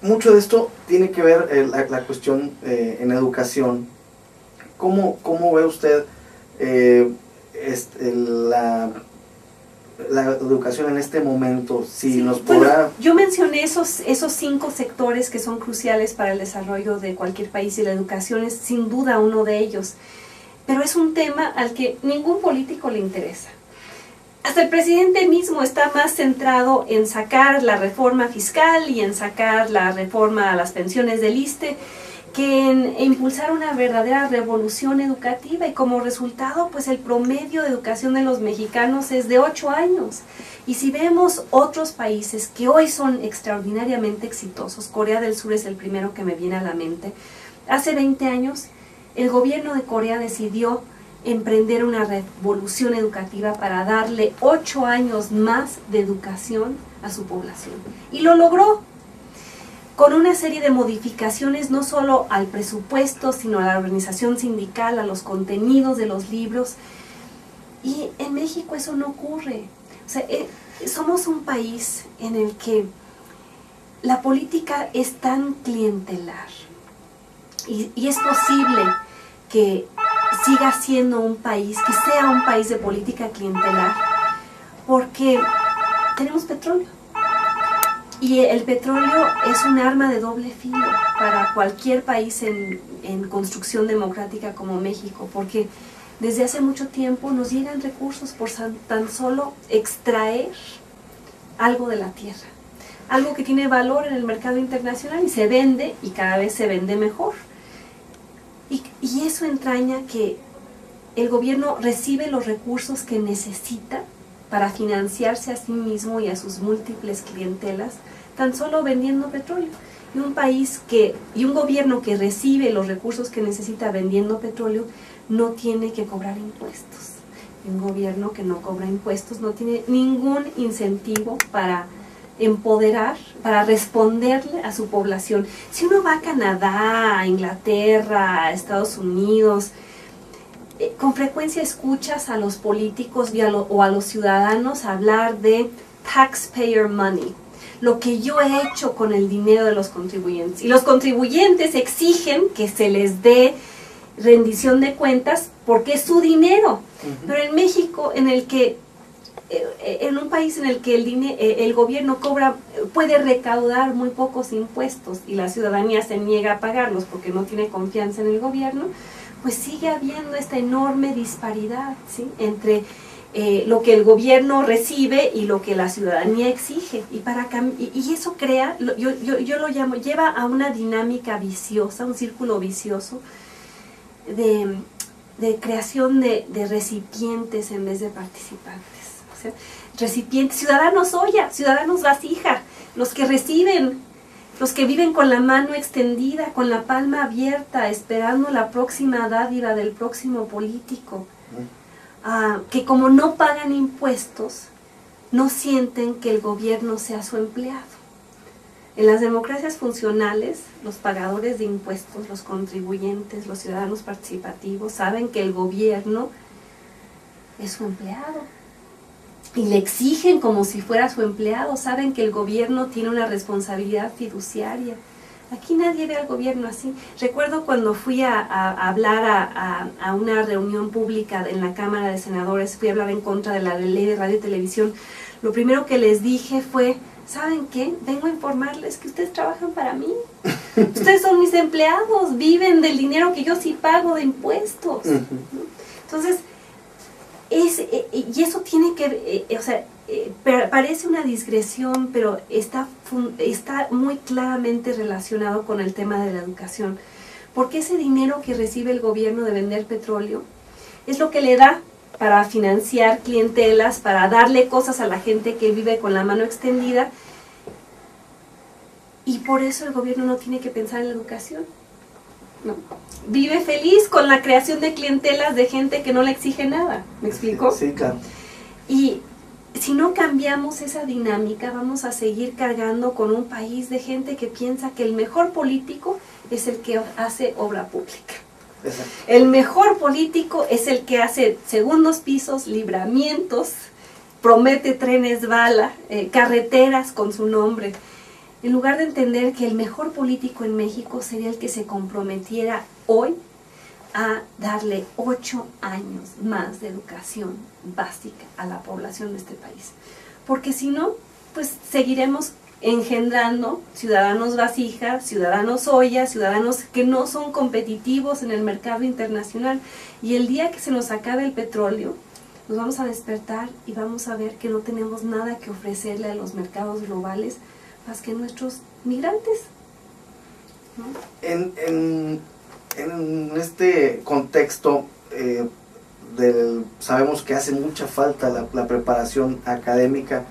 mucho de esto tiene que ver la cuestión en educación. ¿Cómo ve usted la educación en este momento? Si sí, nos podrá... Bueno, yo mencioné esos 5 sectores que son cruciales para el desarrollo de cualquier país, y la educación es sin duda uno de ellos. Pero es un tema al que ningún político le interesa. Hasta el presidente mismo está más centrado en sacar la reforma fiscal y en sacar la reforma a las pensiones del ISSSTE que en impulsar una verdadera revolución educativa, y como resultado pues el promedio de educación de los mexicanos es de 8 años. Y si vemos otros países que hoy son extraordinariamente exitosos, Corea del Sur es el primero que me viene a la mente, hace 20 años el gobierno de Corea decidió emprender una revolución educativa para darle 8 años más de educación a su población. Y lo logró con una serie de modificaciones no solo al presupuesto, sino a la organización sindical, a los contenidos de los libros. Y en México eso no ocurre. O sea, somos un país en el que la política es tan clientelar. Y es posible que siga siendo un país, que sea un país de política clientelar, porque tenemos petróleo. Y el petróleo es un arma de doble filo para cualquier país en construcción democrática como México, porque desde hace mucho tiempo nos llegan recursos por tan solo extraer algo de la tierra, algo que tiene valor en el mercado internacional y se vende, y cada vez se vende mejor. Y eso entraña que el gobierno recibe los recursos que necesita para financiarse a sí mismo y a sus múltiples clientelas, tan solo vendiendo petróleo. Y un gobierno que recibe los recursos que necesita vendiendo petróleo no tiene que cobrar impuestos. Y un gobierno que no cobra impuestos no tiene ningún incentivo para empoderar, para responderle a su población. Si uno va a Canadá, a Inglaterra, a Estados Unidos, con frecuencia escuchas a los políticos o a los ciudadanos hablar de taxpayer money, lo que yo he hecho con el dinero de los contribuyentes. Y los contribuyentes exigen que se les dé rendición de cuentas porque es su dinero. Pero en México, en un país en el que el gobierno puede recaudar muy pocos impuestos y la ciudadanía se niega a pagarlos porque no tiene confianza en el gobierno, pues sigue habiendo esta enorme disparidad, ¿sí?, entre lo que el gobierno recibe y lo que la ciudadanía exige. Y eso crea, yo lo llamo, lleva a una dinámica viciosa, un círculo vicioso de creación de recipientes en vez de participantes. O sea, recipientes, ciudadanos olla, ciudadanos vasija, los que reciben, los que viven con la mano extendida, con la palma abierta, esperando la próxima dádiva del próximo político, que como no pagan impuestos, no sienten que el gobierno sea su empleado. En las democracias funcionales, los pagadores de impuestos, los contribuyentes, los ciudadanos participativos, saben que el gobierno es su empleado. Y le exigen como si fuera su empleado, saben que el gobierno tiene una responsabilidad fiduciaria. Aquí nadie ve al gobierno así. Recuerdo cuando fui a hablar a una reunión pública en la Cámara de Senadores, fui a hablar en contra de la ley de radio y televisión. Lo primero que les dije fue, ¿saben qué? Vengo a informarles que ustedes trabajan para mí. Ustedes son mis empleados, viven del dinero que yo sí pago de impuestos. Entonces, y eso tiene que, parece una digresión, pero está muy claramente relacionado con el tema de la educación. Porque ese dinero que recibe el gobierno de vender petróleo es lo que le da para financiar clientelas, para darle cosas a la gente que vive con la mano extendida. Y por eso el gobierno no tiene que pensar en la educación. No. Vive feliz con la creación de clientelas de gente que no le exige nada. ¿Me explico? Sí, claro. Y si no cambiamos esa dinámica, vamos a seguir cargando con un país de gente que piensa que el mejor político es el que hace obra pública. Exacto. El mejor político es el que hace segundos pisos, libramientos, promete trenes bala, carreteras con su nombre. en lugar de entender que el mejor político en México sería el que se comprometiera hoy a darle 8 años más de educación básica a la población de este país. Porque si no, pues seguiremos engendrando ciudadanos vasijas, ciudadanos olla, ciudadanos que no son competitivos en el mercado internacional. Y el día que se nos acabe el petróleo, nos vamos a despertar y vamos a ver que no tenemos nada que ofrecerle a los mercados globales más que nuestros migrantes, ¿no? En este contexto, sabemos que hace mucha falta la preparación académica.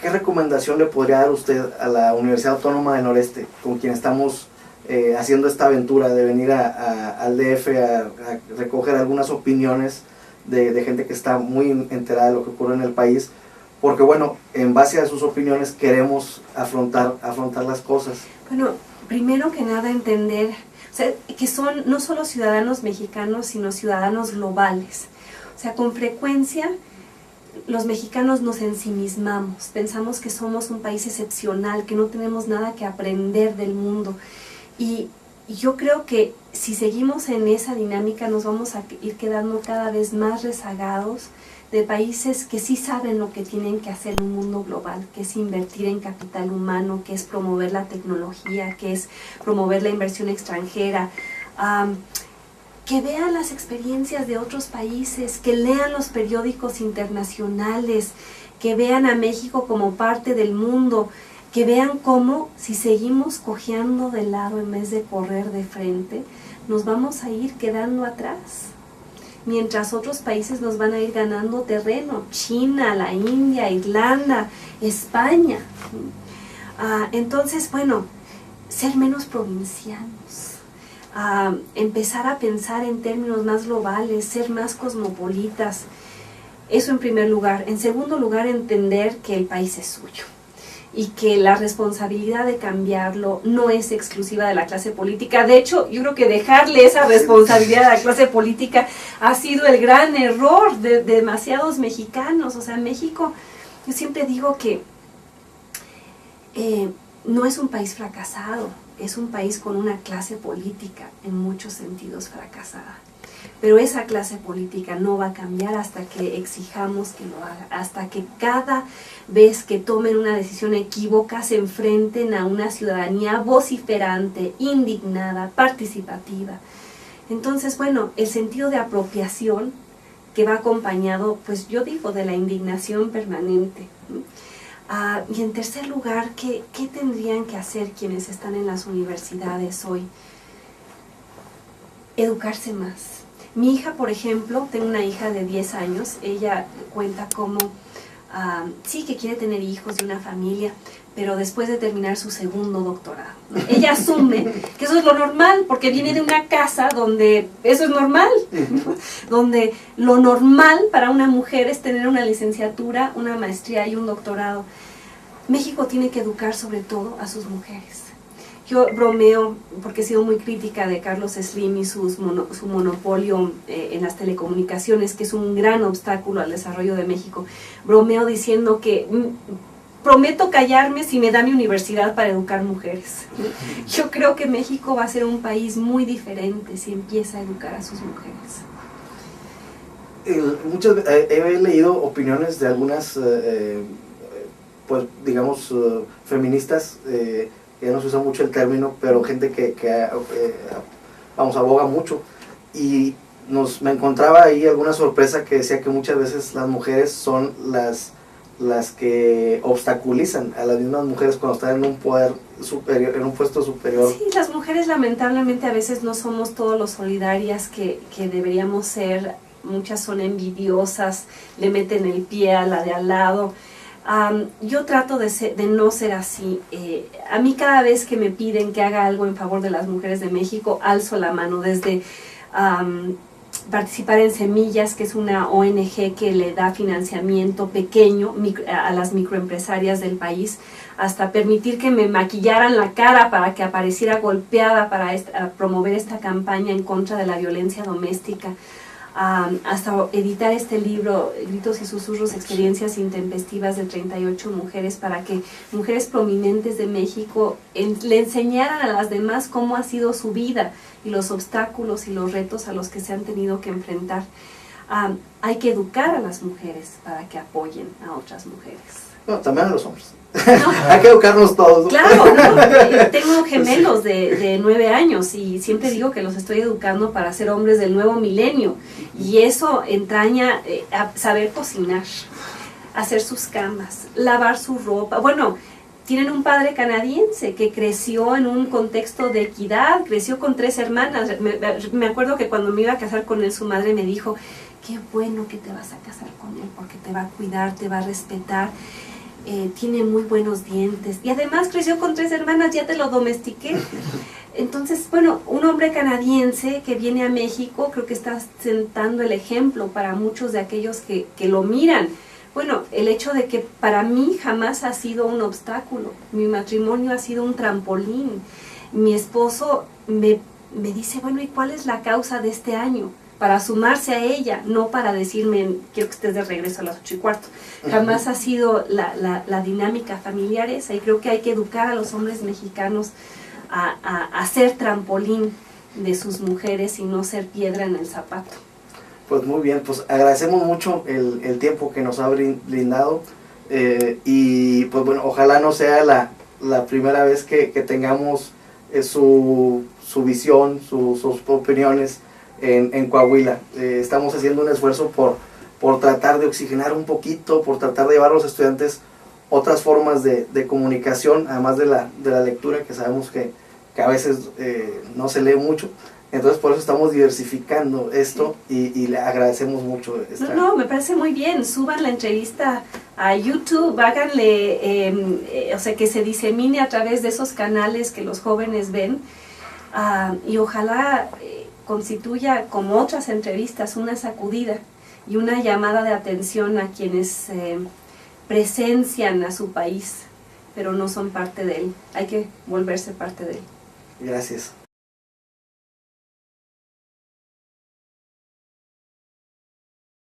¿Qué recomendación le podría dar usted a la Universidad Autónoma del Noreste, con quien estamos haciendo esta aventura de venir al DF a recoger algunas opiniones de gente que está muy enterada de lo que ocurre en el país? Porque bueno, en base a sus opiniones queremos afrontar las cosas. Bueno, primero que nada entender, o sea, que son no solo ciudadanos mexicanos, sino ciudadanos globales. O sea, con frecuencia los mexicanos nos ensimismamos, pensamos que somos un país excepcional, que no tenemos nada que aprender del mundo. Y yo creo que si seguimos en esa dinámica nos vamos a ir quedando cada vez más rezagados de países que sí saben lo que tienen que hacer en un mundo global, que es invertir en capital humano, que es promover la tecnología, que es promover la inversión extranjera, que vean las experiencias de otros países, que lean los periódicos internacionales, que vean a México como parte del mundo, que vean cómo si seguimos cojeando de lado en vez de correr de frente, nos vamos a ir quedando atrás, mientras otros países nos van a ir ganando terreno, China, la India, Irlanda, España. Entonces, bueno, ser menos provincianos, empezar a pensar en términos más globales, ser más cosmopolitas, eso en primer lugar. En segundo lugar, entender que el país es suyo y que la responsabilidad de cambiarlo no es exclusiva de la clase política. De hecho, yo creo que dejarle esa responsabilidad a la clase política ha sido el gran error de demasiados mexicanos. O sea, México, yo siempre digo que no es un país fracasado, es un país con una clase política en muchos sentidos fracasada. Pero esa clase política no va a cambiar hasta que exijamos que lo haga, hasta que cada vez que tomen una decisión equívoca se enfrenten a una ciudadanía vociferante, indignada, participativa. Entonces, bueno, el sentido de apropiación que va acompañado, pues yo digo, de la indignación permanente. Y en tercer lugar, ¿qué tendrían que hacer quienes están en las universidades hoy? Educarse más. Mi hija, por ejemplo, tengo una hija de 10 años, ella cuenta cómo sí que quiere tener hijos y una familia, pero después de terminar su segundo doctorado. Ella asume que eso es lo normal, porque viene de una casa donde eso es normal, ¿no? Donde lo normal para una mujer es tener una licenciatura, una maestría y un doctorado. México tiene que educar sobre todo a sus mujeres. Yo bromeo, porque he sido muy crítica de Carlos Slim y su monopolio en las telecomunicaciones, que es un gran obstáculo al desarrollo de México. Bromeo diciendo que prometo callarme si me da mi universidad para educar mujeres. Yo creo que México va a ser un país muy diferente si empieza a educar a sus mujeres. He leído opiniones de algunas, pues digamos, feministas, ya no se usa mucho el término, pero gente que aboga mucho, y me encontraba ahí alguna sorpresa que decía que muchas veces las mujeres son las que obstaculizan a las mismas mujeres cuando están en un poder superior, en un puesto superior. Sí, las mujeres lamentablemente a veces no somos todos lo solidarias que deberíamos ser. Muchas son envidiosas, le meten el pie a la de al lado. Yo trato de no ser así. A mí cada vez que me piden que haga algo en favor de las mujeres de México, alzo la mano, desde participar en Semillas, que es una ONG que le da financiamiento pequeño a las microempresarias del país, hasta permitir que me maquillaran la cara para que apareciera golpeada para promover esta campaña en contra de la violencia doméstica. hasta editar este libro, Gritos y Susurros, Experiencias Intempestivas de 38 mujeres, para que mujeres prominentes de México le enseñaran a las demás cómo ha sido su vida y los obstáculos y los retos a los que se han tenido que enfrentar. Hay que educar a las mujeres para que apoyen a otras mujeres. Bueno, también a los hombres. No. Hay que educarnos todos. Claro, no, tengo gemelos de 9 años y siempre digo que los estoy educando para ser hombres del nuevo milenio, y eso entraña a saber cocinar, hacer sus camas, lavar su ropa. Bueno, tienen un padre canadiense que creció en un contexto de equidad, creció con 3 hermanas. Me acuerdo que cuando me iba a casar con él, su madre me dijo: qué bueno que te vas a casar con él, porque te va a cuidar, te va a respetar. Tiene muy buenos dientes, y además creció con 3 hermanas, ya te lo domestiqué. Entonces, bueno, un hombre canadiense que viene a México, creo que está sentando el ejemplo para muchos de aquellos que lo miran. Bueno, el hecho de que para mí jamás ha sido un obstáculo, mi matrimonio ha sido un trampolín. Mi esposo me dice: bueno, ¿y cuál es la causa de este año? Para sumarse a ella, no para decirme: quiero que estés de regreso a las 8:15. Jamás ha sido la dinámica familiar esa, y creo que hay que educar a los hombres mexicanos a ser trampolín de sus mujeres y no ser piedra en el zapato. Pues muy bien, pues agradecemos mucho el tiempo que nos ha brindado, y pues bueno, ojalá no sea la primera vez que tengamos su visión, sus opiniones en Coahuila. Estamos haciendo un esfuerzo por tratar de oxigenar un poquito, por tratar de llevar a los estudiantes otras formas de comunicación, además de la lectura, que sabemos que a veces no se lee mucho. Entonces por eso estamos diversificando esto, y le agradecemos mucho. No, me parece muy bien. Suban la entrevista a YouTube, háganle, o sea, que se disemine a través de esos canales que los jóvenes ven, y ojalá constituya, como otras entrevistas, una sacudida y una llamada de atención a quienes presencian a su país, pero no son parte de él. Hay que volverse parte de él. Gracias.